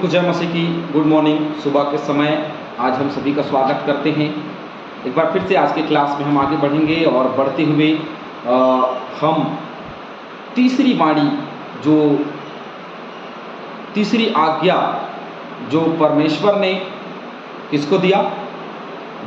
जय मसीह की good morning. सुबह के समय आज हम सभी का स्वागत करते हैं। एक बार फिर से आज के क्लास में हम आगे बढ़ेंगे और बढ़ते हुए हम तीसरी वाणी जो तीसरी आज्ञा जो परमेश्वर ने किसको दिया,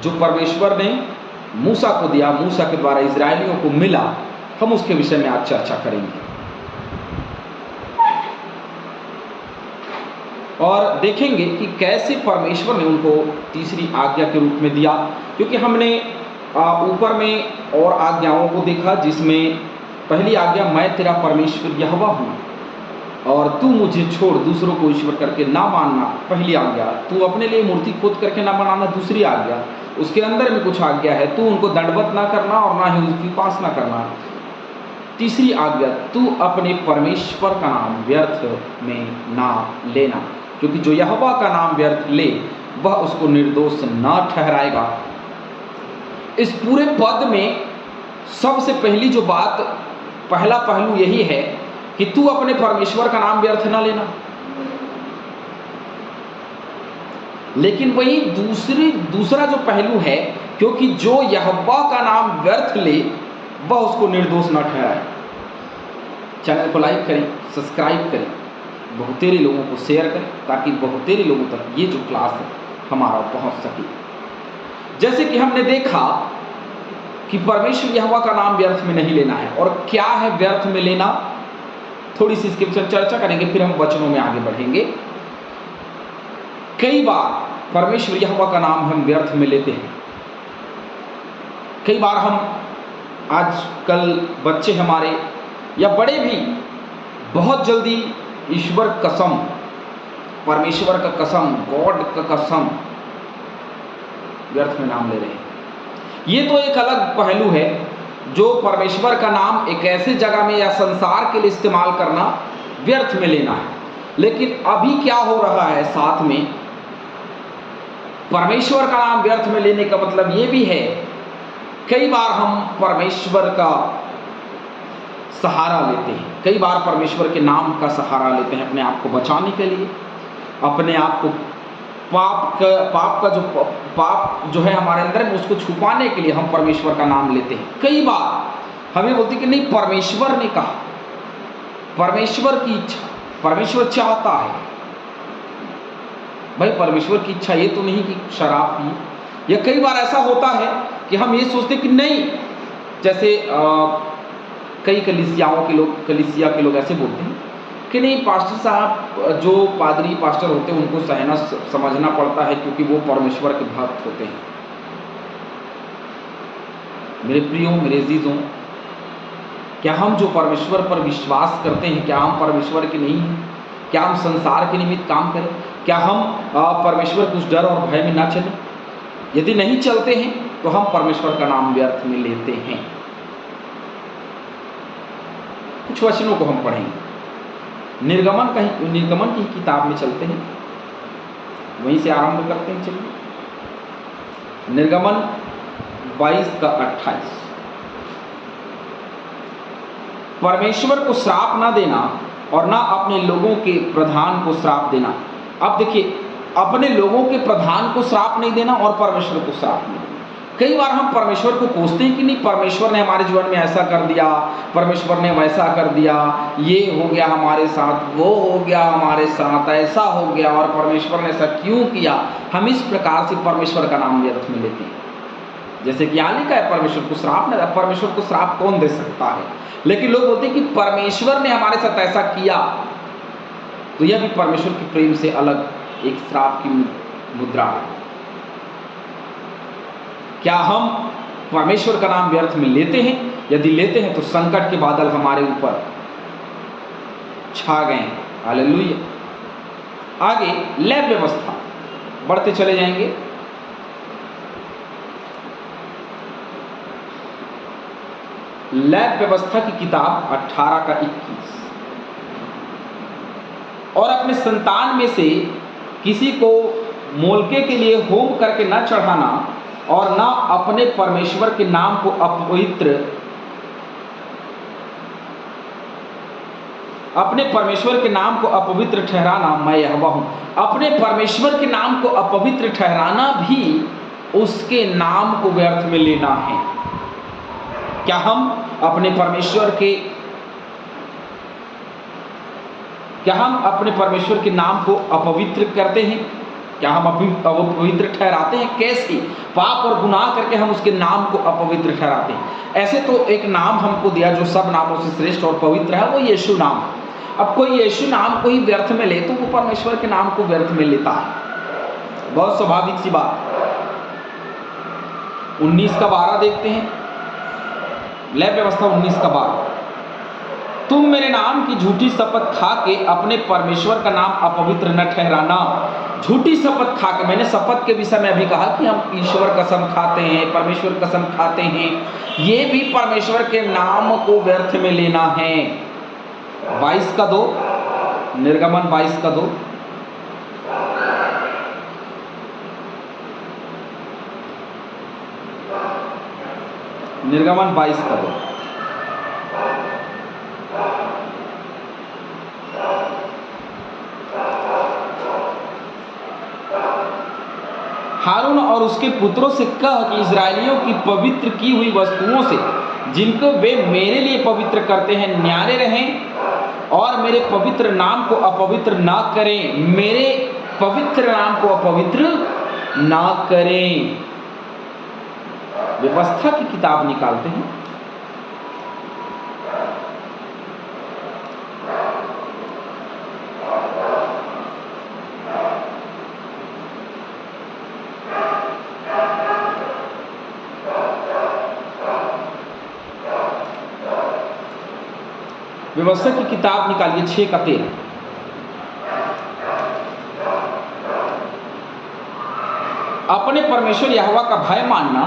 जो परमेश्वर ने मूसा को दिया, मूसा के द्वारा इजरायलियों को मिला, हम उसके विषय में आज चर्चा करेंगे और देखेंगे कि कैसे परमेश्वर ने उनको तीसरी आज्ञा के रूप में दिया। क्योंकि हमने ऊपर में और आज्ञाओं को देखा, जिसमें पहली आज्ञा मैं तेरा परमेश्वर यहोवा हूँ और तू मुझे छोड़ दूसरों को ईश्वर करके ना मानना, पहली आज्ञा। तू अपने लिए मूर्ति खोद करके ना बनाना, दूसरी आज्ञा। उसके अंदर में कुछ आज्ञा है, तू उनको दंडवत ना करना और ना ही उसकी उपासना करना। तीसरी आज्ञा, तू अपने परमेश्वर का नाम व्यर्थ में ना लेना, क्योंकि जो यहोवा का नाम व्यर्थ ले वह उसको निर्दोष ना ठहराएगा। इस पूरे पद में सबसे पहली जो बात, पहला पहलू यही है कि तू अपने परमेश्वर का नाम व्यर्थ ना लेना। लेकिन वही दूसरा जो पहलू है, क्योंकि जो यहोवा का नाम व्यर्थ ले वह उसको निर्दोष ना ठहराए। चैनल को लाइक करें, सब्सक्राइब करें, बहुतेरे लोगों को शेयर करें, ताकि बहुतेरे लोगों तक ये जो क्लास है हमारा पहुंच सके। जैसे कि हमने देखा कि परमेश्वर यहोवा का नाम व्यर्थ में नहीं लेना है। और क्या है व्यर्थ में लेना, थोड़ी सी इसके विषय चर्चा करेंगे, फिर हम वचनों में आगे बढ़ेंगे। कई बार परमेश्वर यहोवा का नाम हम व्यर्थ में लेते हैं। कई बार हम आजकल बच्चे हमारे या बड़े भी बहुत जल्दी ईश्वर कसम, परमेश्वर का कसम, गॉड का कसम व्यर्थ में नाम ले रहे हैं। ये तो एक अलग पहलू है, जो परमेश्वर का नाम एक ऐसे जगह में या संसार के लिए इस्तेमाल करना व्यर्थ में लेना है। लेकिन अभी क्या हो रहा है, साथ में परमेश्वर का नाम व्यर्थ में लेने का मतलब ये भी है, कई बार हम परमेश्वर का सहारा लेते हैं, कई बार परमेश्वर के नाम का सहारा लेते हैं अपने आप को बचाने के लिए, अपने आप को पाप जो है हमारे अंदर में उसको छुपाने के लिए हम परमेश्वर का नाम लेते हैं। कई बार हमें बोलते हैं कि नहीं, परमेश्वर ने कहा, परमेश्वर की इच्छा, परमेश्वर चाहता है। भाई परमेश्वर की इच्छा ये तो नहीं कि शराब पी, या कई बार ऐसा होता है कि हम ये सोचते कि नहीं, जैसे कई कलीसिया के लोग ऐसे बोलते हैं कि नहीं, पास्टर साहब जो पादरी पास्टर होते हैं उनको सहना समझना पड़ता है, क्योंकि वो परमेश्वर के भक्त होते हैं। मेरे प्रियो, मेरे अजीजों, क्या हम जो परमेश्वर पर विश्वास करते हैं, क्या हम परमेश्वर के नहीं हैं? क्या हम संसार के निमित्त काम करें? क्या हम परमेश्वर के उस डर और भय में ना चलें? यदि नहीं चलते हैं तो हम परमेश्वर का नाम व्यर्थ में लेते हैं। कुछ वचनों को हम पढ़ेंगे। निर्गमन की किताब में चलते हैं, वहीं से आरंभ करते हैं। चलिए, निर्गमन 22 का 28। परमेश्वर को श्राप ना देना और ना अपने लोगों के प्रधान को श्राप देना। अब देखिए, अपने लोगों के प्रधान को श्राप नहीं देना और परमेश्वर को श्राप नहीं देना। कई बार हम परमेश्वर को कोसते हैं कि नहीं, परमेश्वर ने हमारे जीवन में ऐसा कर दिया, परमेश्वर ने वैसा कर दिया, ये हो गया हमारे साथ, वो हो गया हमारे साथ, ऐसा हो गया, और परमेश्वर ने ऐसा क्यों किया। हम इस प्रकार से परमेश्वर का नाम व्यर्थ में लेते हैं। जैसे कि यहाँ लिखा है, परमेश्वर को श्राप न, परमेश्वर को श्राप कौन दे सकता है। लेकिन लोग बोलते हैं कि परमेश्वर ने हमारे साथ ऐसा किया, तो यह भी परमेश्वर के प्रेम से अलग एक श्राप की मुद्रा है। क्या हम परमेश्वर का नाम व्यर्थ में लेते हैं? यदि लेते हैं तो संकट के बादल हमारे ऊपर छा गए हैं। हालेलुया। आगे लैब व्यवस्था बढ़ते चले जाएंगे। लैब व्यवस्था की किताब 18 का 21। और अपने संतान में से किसी को मोलके के लिए होम करके न चढ़ाना और न अपने परमेश्वर के नाम को अपवित्र अपने परमेश्वर के नाम को अपवित्र ठहराना मैं यहोवा हूँ। अपने परमेश्वर के नाम को अपवित्र ठहराना भी उसके नाम को व्यर्थ में लेना है। क्या हम अपने परमेश्वर के नाम को अपवित्र करते हैं? क्या हम अपवित्र ठहराते हैं? कैसे? पाप और गुनाह करके हम उसके नाम को अपवित्र ठहराते हैं। ऐसे तो एक नाम हमको दिया जो सब नामों से श्रेष्ठ और पवित्र है, वो यीशु नाम। अब कोई यीशु नाम को ही व्यर्थ में ले तो वो परमेश्वर के नाम को व्यर्थ में लेता है। बहुत स्वाभाविक सी बात। 19 का 12 देखते हैं, लय व्यवस्था 19 का 12। तुम मेरे नाम की झूठी शपथ खा के अपने परमेश्वर का नाम अपवित्र न ठहराना। झूठी शपथ खा के, मैंने शपथ के विषय में अभी कहा कि हम ईश्वर कसम खाते हैं, परमेश्वर कसम खाते हैं, ये भी परमेश्वर के नाम को व्यर्थ में लेना है। 22 का 2, निर्गमन 22 का 2। निर्गमन 22 का 2। हारून और उसके पुत्रों से कह कि इस्राएलियों की पवित्र की हुई वस्तुओं से जिनको वे मेरे लिए पवित्र करते हैं न्यारे रहें और मेरे पवित्र नाम को अपवित्र ना करें। मेरे पवित्र नाम को अपवित्र ना करें। व्यवस्था की किताब निकालते हैं, व्यवस्था की किताब निकालिए 6 का 13। अपने परमेश्वर यहोवा का भय मानना,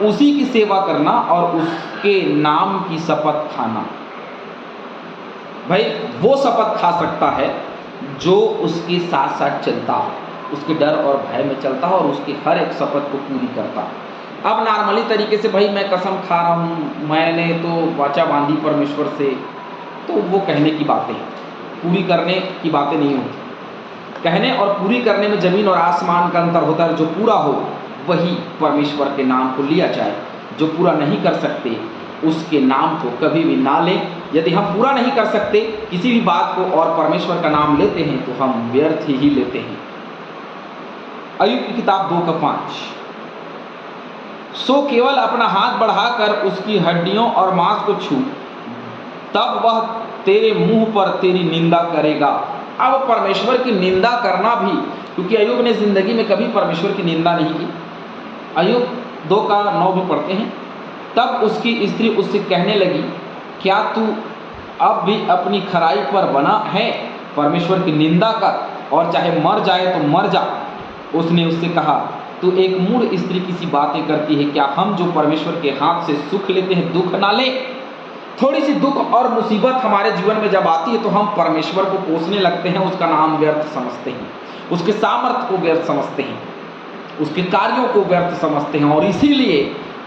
उसी की सेवा करना और उसके नाम की शपथ खाना। भाई वो शपथ खा सकता है जो उसके साथ साथ चलता हो, उसके डर और भय में चलता हो और उसकी हर एक शपथ को पूरी करता हो। अब नॉर्मली तरीके से भाई मैं कसम खा रहा हूँ, मैंने तो वाचा बांधी परमेश्वर से, तो वो कहने की बातें, पूरी करने की बातें नहीं होती। कहने और पूरी करने में ज़मीन और आसमान का अंतर होता है। जो पूरा हो वही परमेश्वर के नाम को लिया जाए, जो पूरा नहीं कर सकते उसके नाम को कभी भी ना लें। यदि हम पूरा नहीं कर सकते किसी भी बात को और परमेश्वर का नाम लेते हैं तो हम व्यर्थ ही लेते हैं। अय्यूब की किताब 2 का 5। सो केवल अपना हाथ बढ़ाकर उसकी हड्डियों और मांस को छू, तब वह तेरे मुंह पर तेरी निंदा करेगा। अब परमेश्वर की निंदा करना भी, क्योंकि अय्यूब ने जिंदगी में कभी परमेश्वर की निंदा नहीं की। अय्यूब 2 का 9 भी पढ़ते हैं। तब उसकी स्त्री उससे कहने लगी, क्या तू अब भी अपनी खराई पर बना है? परमेश्वर की निंदा कर और चाहे मर जाए तो मर जा। उसने उससे कहा, तू एक मूढ़ स्त्री की सी बातें करती है। क्या हम जो परमेश्वर के हाथ से सुख लेते हैं दुख ना ले? थोड़ी सी दुख और मुसीबत हमारे जीवन में जब आती है तो हम परमेश्वर को कोसने लगते हैं, उसका नाम व्यर्थ समझते हैं, उसके सामर्थ्य को व्यर्थ समझते हैं, उसके कार्यों को व्यर्थ समझते हैं और इसीलिए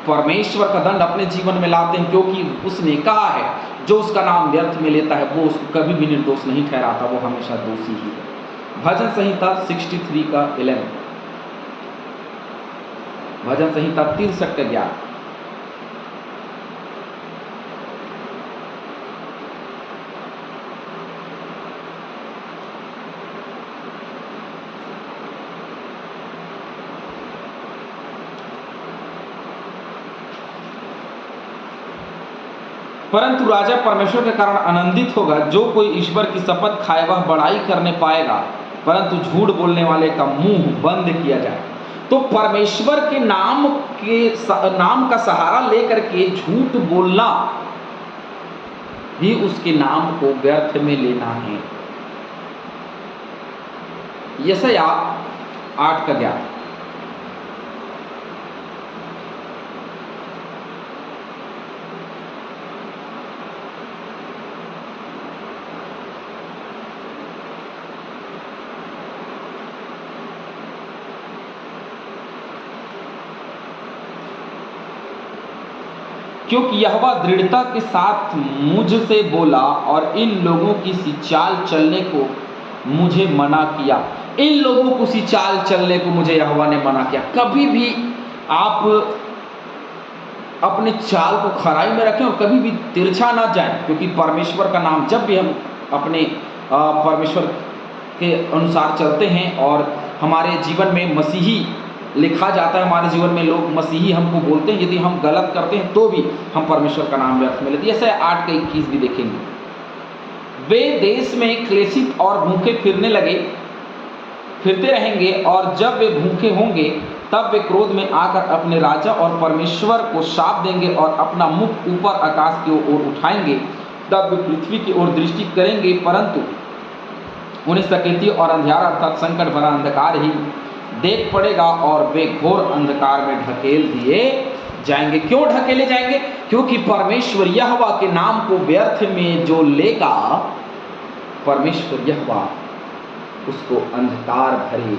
परमेश्वर का दंड अपने जीवन में लाते हैं। क्योंकि उसने कहा है जो उसका नाम व्यर्थ में लेता है वो उसको कभी भी निर्दोष नहीं ठहराता, वो हमेशा दोषी ही है। भजन संहिता 63 का 11। भजन संहिता 63 का 11। परंतु राजा परमेश्वर के कारण आनंदित होगा। जो कोई ईश्वर की शपथ खाए वह बड़ाई करने पाएगा, परंतु झूठ बोलने वाले का मुंह बंद किया जाए। तो परमेश्वर के नाम का सहारा लेकर के झूठ बोलना भी उसके नाम को व्यर्थ में लेना है। यशायाह 8 का 11। क्योंकि यहोवा दृढ़ता के साथ मुझसे बोला और इन लोगों की सी चाल चलने को मुझे मना किया। इन लोगों को सी चाल चलने को मुझे यहोवा ने मना किया। कभी भी आप अपने चाल को खराई में रखें और कभी भी तिरछा ना जाएं, क्योंकि परमेश्वर का नाम जब भी हम अपने परमेश्वर के अनुसार चलते हैं और हमारे जीवन में मसीही लिखा जाता है, हमारे जीवन में लोग मसीही हमको बोलते हैं, यदि हम गलत करते हैं तो भी हम परमेश्वर का नाम व्यर्थ में लेते हैं। जैसे 8 का 21 भी देखेंगे, वे देश में क्लेशित और भूखे फिरते रहेंगे और जब वे भूखे होंगे तब वे क्रोध में आकर अपने राजा और परमेश्वर को शाप देंगे और अपना मुख ऊपर आकाश की ओर उठाएंगे। तब वे पृथ्वी की ओर दृष्टि करेंगे, परंतु उन्हें सकेती और अंधियारा अर्थात संकट भरा अंधकार ही देख पड़ेगा और वे घोर अंधकार में ढकेल दिए जाएंगे। क्यों ढकेले जाएंगे? क्योंकि परमेश्वर यहोवा के नाम को व्यर्थ में जो लेगा, परमेश्वर यहोवा उसको अंधकार भरे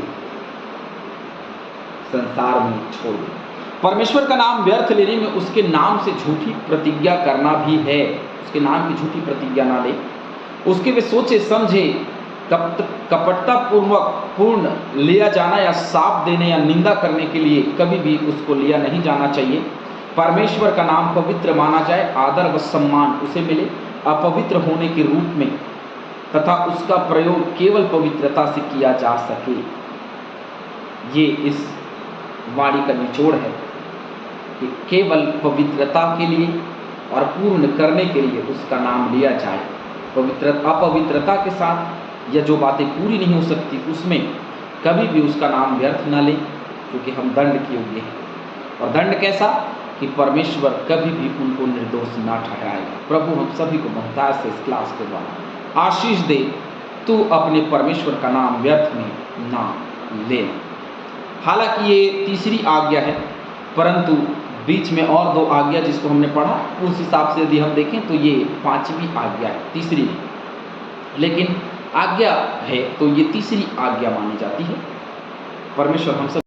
संसार में छोड़ दे। परमेश्वर का नाम व्यर्थ लेने में उसके नाम से झूठी प्रतिज्ञा करना भी है। उसके नाम की झूठी प्रतिज्ञा ना ले, उसके वे सोचे समझे कपटता पूर्ण लिया जाना या साप देने या निंदा करने के लिए कभी भी उसको लिया नहीं जाना चाहिए। परमेश्वर का नाम पवित्र माना जाए, आदर व सम्मान उसे मिले अपवित्र होने के रूप में, तथा उसका प्रयोग केवल पवित्रता से किया जा सके। ये इस वाणी का निचोड़ है कि केवल पवित्रता के लिए और पूर्ण करने के लिए उसका नाम लिया जाए। अपवित्रता के साथ या जो बातें पूरी नहीं हो सकती उसमें कभी भी उसका नाम व्यर्थ न लें, क्योंकि हम दंड के योग्य हैं। और दंड कैसा? कि परमेश्वर कभी भी उनको निर्दोष ना ठहराएगा। प्रभु हम सभी को बहुतायत से इस क्लास के द्वारा आशीष दे। तू अपने परमेश्वर का नाम व्यर्थ में ना लेना। हालांकि ये तीसरी आज्ञा है, परंतु बीच में और 2 आज्ञा जिसको हमने पढ़ा, उस हिसाब से यदि हम देखें तो ये 5वीं आज्ञा है, तीसरी नहीं। लेकिन आज्ञा है तो ये तीसरी आज्ञा मानी जाती है। परमेश्वर हम सब